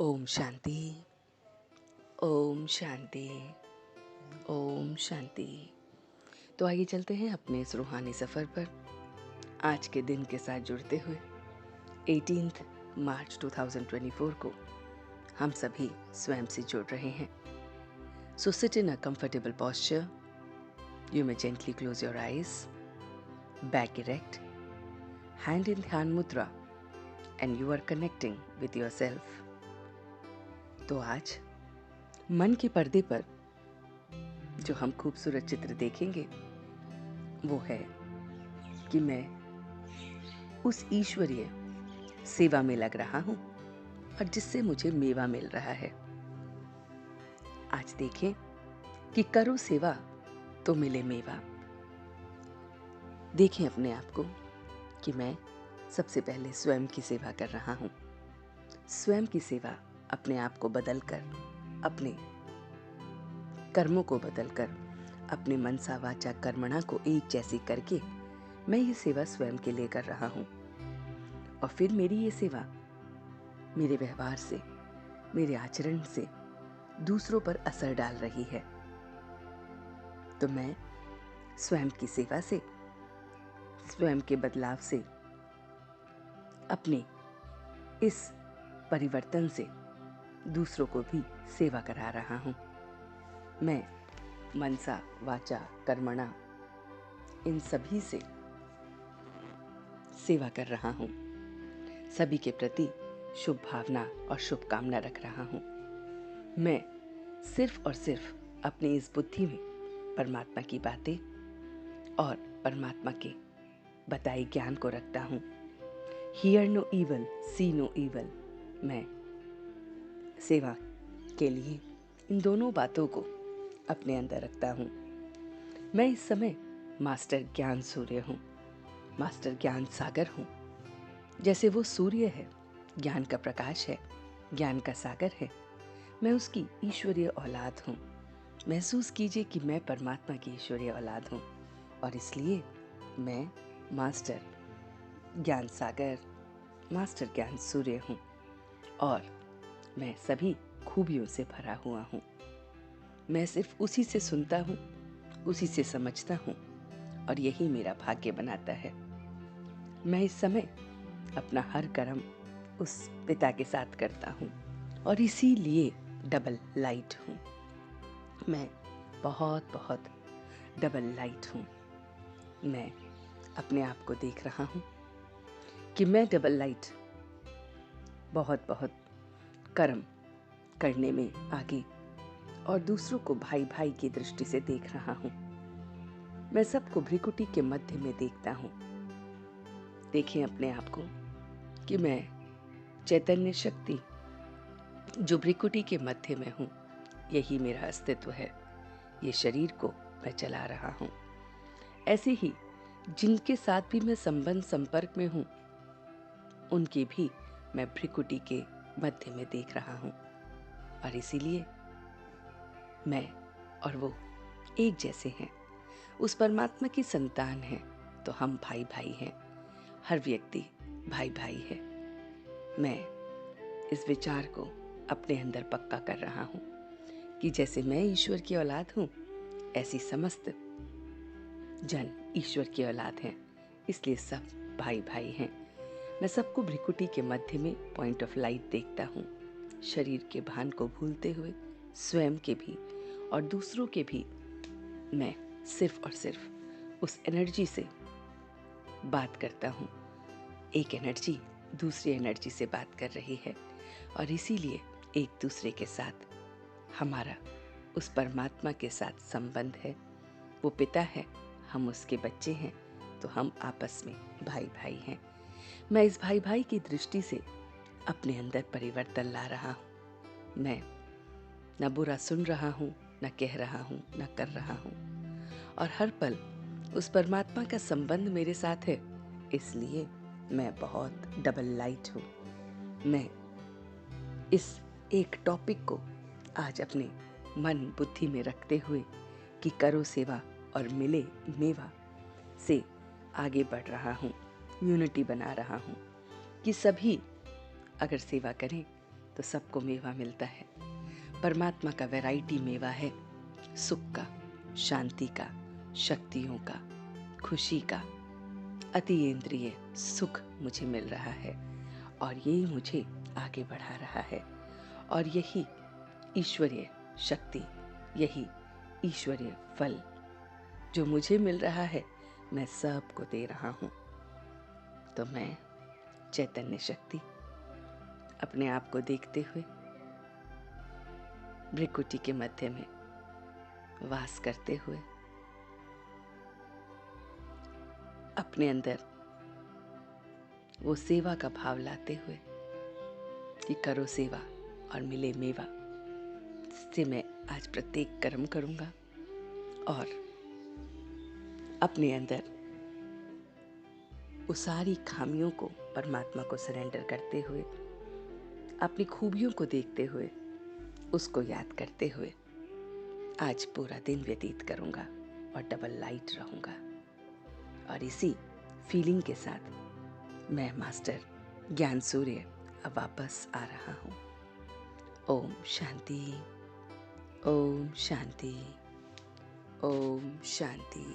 ओम शांति। ओम शांति। ओम शांति। तो आइए चलते हैं अपने इस रूहानी सफ़र पर आज के दिन के साथ जुड़ते हुए 18 मार्च 2024 को हम सभी स्वयं से जुड़ रहे हैं। So sit in a comfortable posture. You may gently close your eyes, back erect, hand in dhyana mudra, and you are connecting with yourself. तो आज मन के पर्दे पर जो हम खूबसूरत चित्र देखेंगे वो है कि मैं उस ईश्वरीय सेवा में लग रहा हूं और जिससे मुझे मेवा मिल रहा है। आज देखें कि करो सेवा तो मिले मेवा। देखें अपने आप को कि मैं सबसे पहले स्वयं की सेवा कर रहा हूं। स्वयं की सेवा अपने आप को बदलकर, अपने कर्मों को बदलकर, अपने मनसा वाचा कर्मणा को एक जैसी करके मैं ये सेवा स्वयं के लिए कर रहा हूं। और फिर मेरी ये सेवा मेरे व्यवहार से, मेरे आचरण से दूसरों पर असर डाल रही है। तो मैं स्वयं की सेवा से, स्वयं के बदलाव से, अपने इस परिवर्तन से दूसरों को भी सेवा करा रहा हूं। मैं मनसा वाचा कर्मणा इन सभी से सेवा कर रहा हूं। सभी के प्रति शुभ भावना और शुभकामना रख रहा हूं। मैं सिर्फ और सिर्फ अपनी इस बुद्धि में परमात्मा की बातें और परमात्मा के बताए ज्ञान को रखता हूं। Hear no evil, see no evil. मैं सेवा के लिए इन दोनों बातों को अपने अंदर रखता हूं। मैं इस समय मास्टर ज्ञान सूर्य हूं, मास्टर ज्ञान सागर हूं। जैसे वो सूर्य है, ज्ञान का प्रकाश है, ज्ञान का सागर है, मैं उसकी ईश्वरीय औलाद हूं। महसूस कीजिए कि मैं परमात्मा की ईश्वरीय औलाद हूं और इसलिए मैं मास्टर ज्ञान सागर, मास्टर ज्ञान सूर्य हूं और मैं सभी खूबियों से भरा हुआ हूं। मैं सिर्फ उसी से सुनता हूं, उसी से समझता हूं और यही मेरा भाग्य बनाता है। मैं इस समय अपना हर कर्म उस पिता के साथ करता हूं और इसीलिए डबल लाइट हूं। मैं बहुत बहुत डबल लाइट हूं। मैं अपने आप को देख रहा हूं कि मैं डबल लाइट बहुत बहुत कर्म करने में आगे और दूसरों को भाई भाई की दृष्टि से देख रहा हूं। मैं सबको भ्रिकुटी के मध्य में देखता हूं। देखें अपने आप को कि मैं चैतन्य शक्ति जो भ्रिकुटी के मध्य में हूं, यही मेरा अस्तित्व है। ये शरीर को मैं चला रहा हूं। ऐसे ही जिनके साथ भी मैं संबंध संपर्क में हूं, उनकी भी मैं भ्रिकुटी के मध्य में देख रहा हूं और इसीलिए मैं और वो एक जैसे हैं। उस परमात्मा की संतान है तो हम भाई भाई हैं। हर व्यक्ति भाई भाई है। मैं इस विचार को अपने अंदर पक्का कर रहा हूं कि जैसे मैं ईश्वर की औलाद हूं, ऐसी समस्त जन ईश्वर की औलाद हैं। इसलिए सब भाई भाई हैं। मैं सबको भ्रिकुटी के मध्य में पॉइंट ऑफ लाइट देखता हूं। शरीर के भान को भूलते हुए स्वयं के भी और दूसरों के भी मैं सिर्फ और सिर्फ उस एनर्जी से बात करता हूँ। एक एनर्जी दूसरी एनर्जी से बात कर रही है और इसीलिए एक दूसरे के साथ हमारा उस परमात्मा के साथ संबंध है। वो पिता है, हम उसके बच्चे हैं, तो हम आपस में भाई भाई हैं। मैं इस भाई भाई की दृष्टि से अपने अंदर परिवर्तन ला रहा हूँ। मैं न बुरा सुन रहा हूँ, न कह रहा हूँ, न कर रहा हूँ और हर पल उस परमात्मा का संबंध मेरे साथ है। इसलिए मैं बहुत डबल लाइट हूँ। मैं इस एक टॉपिक को आज अपने मन बुद्धि में रखते हुए कि करो सेवा और मिले मेवा से आगे बढ़ रहा हूँ। यूनिटी बना रहा हूँ कि सभी अगर सेवा करें तो सबको मेवा मिलता है। परमात्मा का वैरायटी मेवा है, सुख का, शांति का, शक्तियों का, खुशी का। अतीन्द्रिय सुख मुझे मिल रहा है और यही मुझे आगे बढ़ा रहा है। और यही ईश्वरीय शक्ति, यही ईश्वरीय फल जो मुझे मिल रहा है, मैं सबको दे रहा हूँ। तो मैं चैतन्य शक्ति अपने आप को देखते हुए भ्रिकुटी के मध्य में वास करते हुए अपने अंदर वो सेवा का भाव लाते हुए कि करो सेवा और मिले मेवा, इससे मैं आज प्रत्येक कर्म करूंगा और अपने अंदर उस सारी खामियों को परमात्मा को सरेंडर करते हुए, अपनी खूबियों को देखते हुए, उसको याद करते हुए आज पूरा दिन व्यतीत करूंगा और डबल लाइट रहूंगा। और इसी फीलिंग के साथ मैं मास्टर ज्ञान सूर्य अब वापस आ रहा हूँ। ओम शांति, ओम शांति, ओम शांति।